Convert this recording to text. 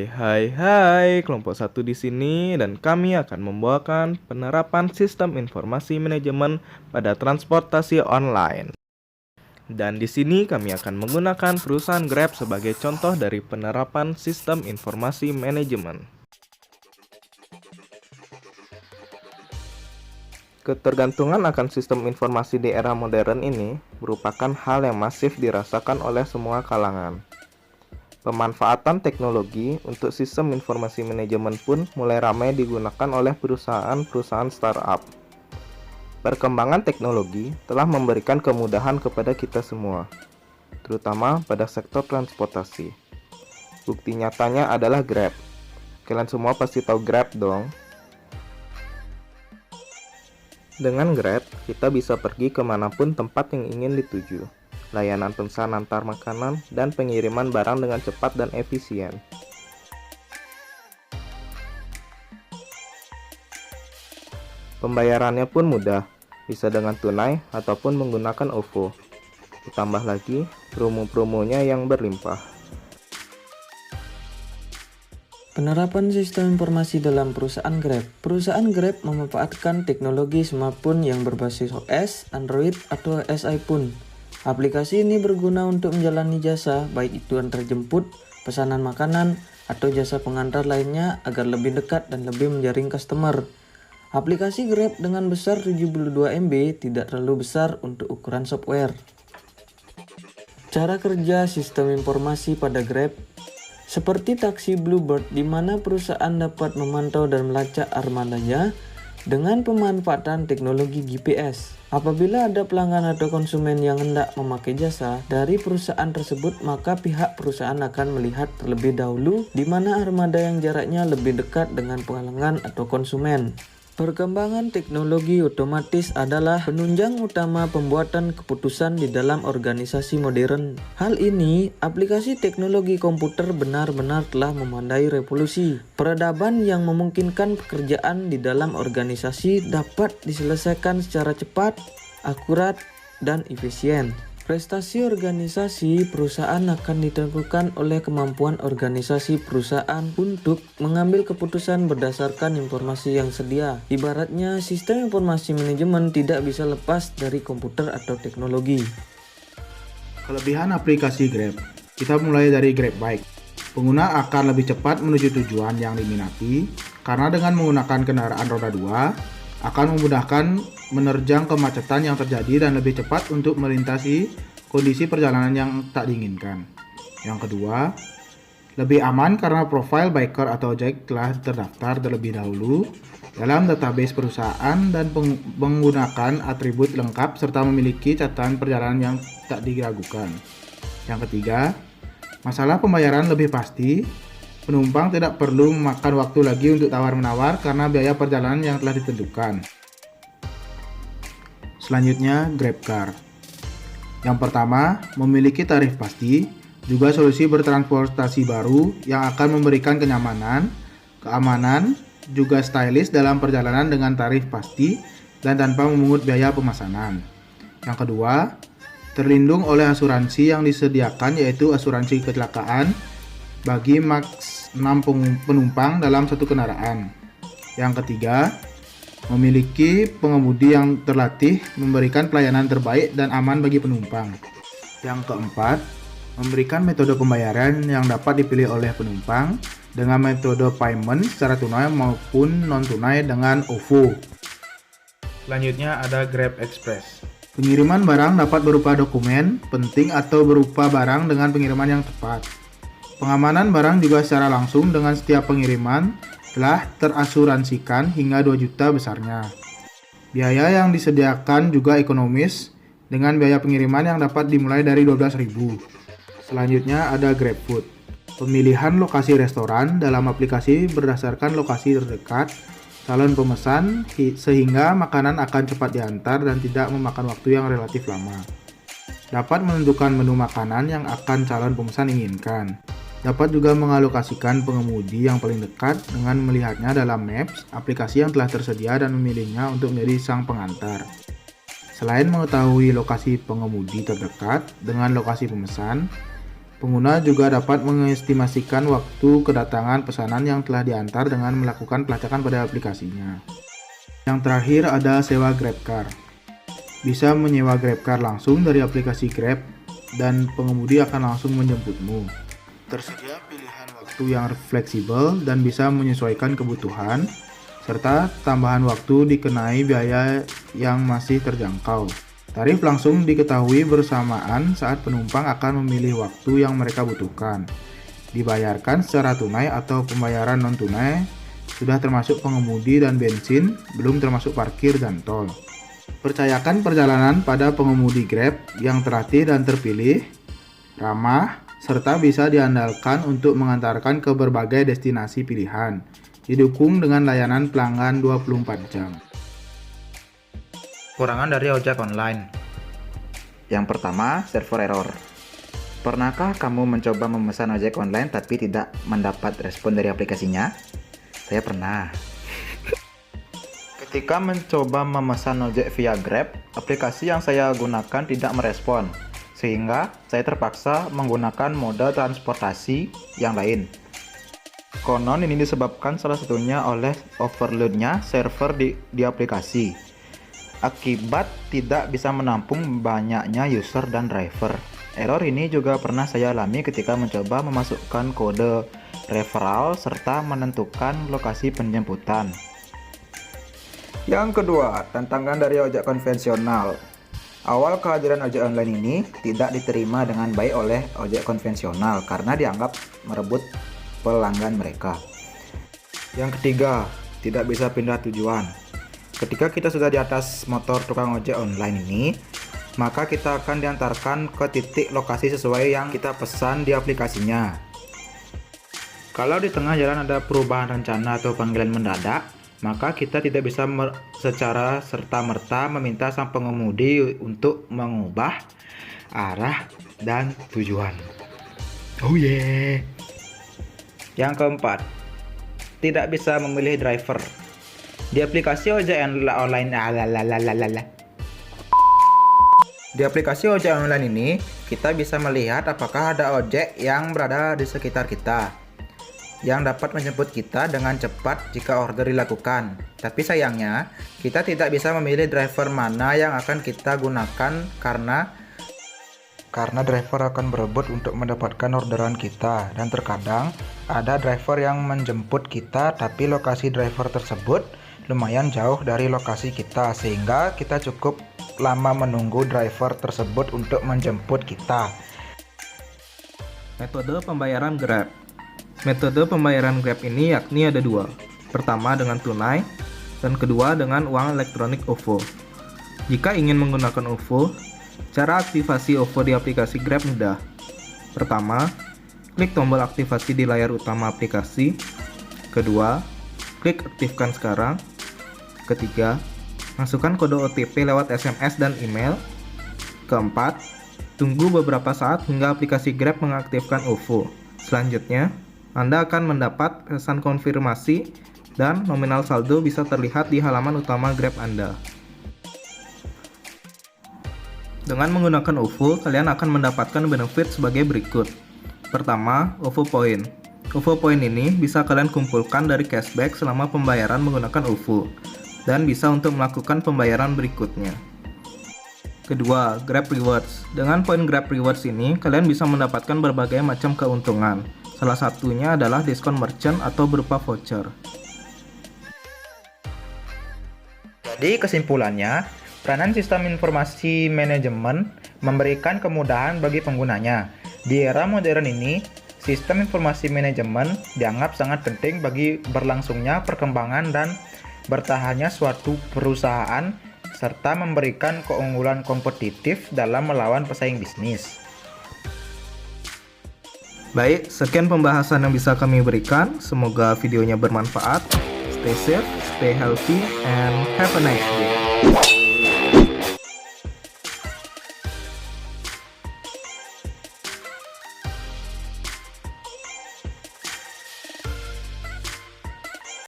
Hai, kelompok satu di sini dan kami akan membawakan penerapan sistem informasi manajemen pada transportasi online. Dan di sini kami akan menggunakan perusahaan Grab sebagai contoh dari penerapan sistem informasi manajemen. Ketergantungan akan sistem informasi di era modern ini merupakan hal yang masif dirasakan oleh semua kalangan. Pemanfaatan teknologi untuk sistem informasi manajemen pun mulai ramai digunakan oleh perusahaan-perusahaan startup. Perkembangan teknologi telah memberikan kemudahan kepada kita semua, terutama pada sektor transportasi. Bukti nyatanya adalah Grab. Kalian semua pasti tahu Grab dong. Dengan Grab, kita bisa pergi kemanapun tempat yang ingin dituju. Layanan pesan antar makanan, dan pengiriman barang dengan cepat dan efisien. Pembayarannya pun mudah, bisa dengan tunai ataupun menggunakan OVO. Ditambah lagi, promo-promonya yang berlimpah. Penerapan sistem informasi dalam perusahaan Grab. Perusahaan Grab memanfaatkan teknologi smartphone yang berbasis OS, Android, atau iPhone. Aplikasi ini berguna untuk menjalani jasa, baik itu antar jemput, pesanan makanan, atau jasa pengantar lainnya agar lebih dekat dan lebih menjaring customer. Aplikasi Grab dengan besar 72 MB tidak terlalu besar untuk ukuran software. Cara kerja sistem informasi pada Grab. Seperti taksi Bluebird di mana perusahaan dapat memantau dan melacak armadanya dengan pemanfaatan teknologi GPS. Apabila ada pelanggan atau konsumen yang hendak memakai jasa dari perusahaan tersebut, maka pihak perusahaan akan melihat terlebih dahulu di mana armada yang jaraknya lebih dekat dengan pelanggan atau konsumen. Perkembangan teknologi otomatis adalah penunjang utama pembuatan keputusan di dalam organisasi modern. Hal ini, aplikasi teknologi komputer benar-benar telah memandai revolusi. Peradaban yang memungkinkan pekerjaan di dalam organisasi dapat diselesaikan secara cepat, akurat, dan efisien. Prestasi organisasi perusahaan akan ditentukan oleh kemampuan organisasi perusahaan untuk mengambil keputusan berdasarkan informasi yang sedia. Ibaratnya, sistem informasi manajemen tidak bisa lepas dari komputer atau teknologi. Kelebihan aplikasi Grab. Kita mulai dari Grab Bike. Pengguna akan lebih cepat menuju tujuan yang diminati karena dengan menggunakan kendaraan roda 2 akan memudahkan menerjang kemacetan yang terjadi dan lebih cepat untuk melintasi kondisi perjalanan yang tak diinginkan. Yang kedua, lebih aman karena profil biker atau ojek telah terdaftar terlebih dahulu dalam database perusahaan dan menggunakan atribut lengkap serta memiliki catatan perjalanan yang tak diragukan. Yang ketiga, masalah pembayaran lebih pasti. Penumpang tidak perlu memakan waktu lagi untuk tawar-menawar karena biaya perjalanan yang telah ditentukan. Selanjutnya, GrabCar. Yang pertama, memiliki tarif pasti, juga solusi bertransportasi baru yang akan memberikan kenyamanan, keamanan, juga stylish dalam perjalanan dengan tarif pasti dan tanpa memungut biaya pemesanan. Yang kedua, terlindung oleh asuransi yang disediakan yaitu asuransi kecelakaan bagi maks 6 penumpang dalam satu kendaraan. Yang ketiga, memiliki pengemudi yang terlatih memberikan pelayanan terbaik dan aman bagi penumpang. Yang keempat, memberikan metode pembayaran yang dapat dipilih oleh penumpang dengan metode payment secara tunai maupun non-tunai dengan OVO. Selanjutnya ada Grab Express. Pengiriman barang dapat berupa dokumen penting atau berupa barang dengan pengiriman yang tepat. Pengamanan barang juga secara langsung dengan setiap pengiriman telah terasuransikan hingga 2 juta besarnya. Biaya yang disediakan juga ekonomis dengan biaya pengiriman yang dapat dimulai dari 12.000. Selanjutnya ada GrabFood. Pemilihan lokasi restoran dalam aplikasi berdasarkan lokasi terdekat calon pemesan sehingga makanan akan cepat diantar dan tidak memakan waktu yang relatif lama. Dapat menentukan menu makanan yang akan calon pemesan inginkan. Dapat juga mengalokasikan pengemudi yang paling dekat dengan melihatnya dalam Maps, aplikasi yang telah tersedia dan memilihnya untuk menjadi sang pengantar. Selain mengetahui lokasi pengemudi terdekat dengan lokasi pemesan, Pengguna juga dapat mengestimasikan waktu kedatangan pesanan yang telah diantar dengan melakukan pelacakan pada aplikasinya. Yang terakhir ada sewa GrabCar. Bisa menyewa GrabCar langsung dari aplikasi Grab dan pengemudi akan langsung menjemputmu. Tersedia pilihan waktu yang fleksibel dan bisa menyesuaikan kebutuhan, serta tambahan waktu dikenai biaya yang masih terjangkau. Tarif langsung diketahui bersamaan saat penumpang akan memilih waktu yang mereka butuhkan. Dibayarkan secara tunai atau pembayaran non-tunai, sudah termasuk pengemudi dan bensin, belum termasuk parkir dan tol. Percayakan perjalanan pada pengemudi Grab yang terlatih dan terpilih, ramah, serta bisa diandalkan untuk mengantarkan ke berbagai destinasi pilihan. Didukung dengan layanan pelanggan 24 jam. Kekurangan dari ojek online. Yang pertama, server error. Pernahkah kamu mencoba memesan ojek online tapi tidak mendapat respon dari aplikasinya? Saya pernah. Ketika mencoba memesan ojek via Grab, aplikasi yang saya gunakan tidak merespon, sehingga saya terpaksa menggunakan mode transportasi yang lain. Konon ini disebabkan salah satunya oleh overload-nya server di aplikasi. Akibat tidak bisa menampung banyaknya user dan driver. Error ini juga pernah saya alami ketika mencoba memasukkan kode referral serta menentukan lokasi penjemputan. Yang kedua, tantangan dari ojek konvensional. Awal kehadiran ojek online ini tidak diterima dengan baik oleh ojek konvensional karena dianggap merebut pelanggan mereka. Yang ketiga, tidak bisa pindah tujuan. Ketika kita sudah di atas motor tukang ojek online ini, maka kita akan diantarkan ke titik lokasi sesuai yang kita pesan di aplikasinya. Kalau di tengah jalan ada perubahan rencana atau panggilan mendadak, maka kita tidak bisa secara serta-merta meminta sang pengemudi untuk mengubah arah dan tujuan. Oh yeah. Yang keempat, tidak bisa memilih driver. Di aplikasi ojek online ini, kita bisa melihat apakah ada ojek yang berada di sekitar kita yang dapat menjemput kita dengan cepat jika order dilakukan. Tapi sayangnya, kita tidak bisa memilih driver mana yang akan kita gunakan karena driver akan berebut untuk mendapatkan orderan kita, dan terkadang ada driver yang menjemput kita tapi lokasi driver tersebut lumayan jauh dari lokasi kita, sehingga kita cukup lama menunggu driver tersebut untuk menjemput kita. Metode pembayaran Grab. Metode pembayaran Grab ini yakni ada dua. Pertama dengan tunai, dan kedua dengan uang elektronik OVO. Jika ingin menggunakan OVO, cara aktivasi OVO di aplikasi Grab mudah. Pertama, klik tombol aktivasi di layar utama aplikasi. Kedua, klik aktifkan sekarang. Ketiga, masukkan kode OTP lewat SMS dan email. Keempat, tunggu beberapa saat hingga aplikasi Grab mengaktifkan OVO. Selanjutnya, Anda akan mendapat pesan konfirmasi dan nominal saldo bisa terlihat di halaman utama Grab Anda. Dengan menggunakan OVO, kalian akan mendapatkan benefit sebagai berikut. Pertama, OVO Point. OVO Point ini bisa kalian kumpulkan dari cashback selama pembayaran menggunakan OVO, dan bisa untuk melakukan pembayaran berikutnya. Kedua, Grab Rewards. Dengan poin Grab Rewards ini, kalian bisa mendapatkan berbagai macam keuntungan. Salah satunya adalah diskon merchant atau berupa voucher. Jadi kesimpulannya, peranan sistem informasi manajemen memberikan kemudahan bagi penggunanya. Di era modern ini, sistem informasi manajemen dianggap sangat penting bagi berlangsungnya perkembangan dan bertahannya suatu perusahaan, serta memberikan keunggulan kompetitif dalam melawan pesaing bisnis. Baik, sekian pembahasan yang bisa kami berikan. Semoga videonya bermanfaat. Stay safe, stay healthy, and have a nice day.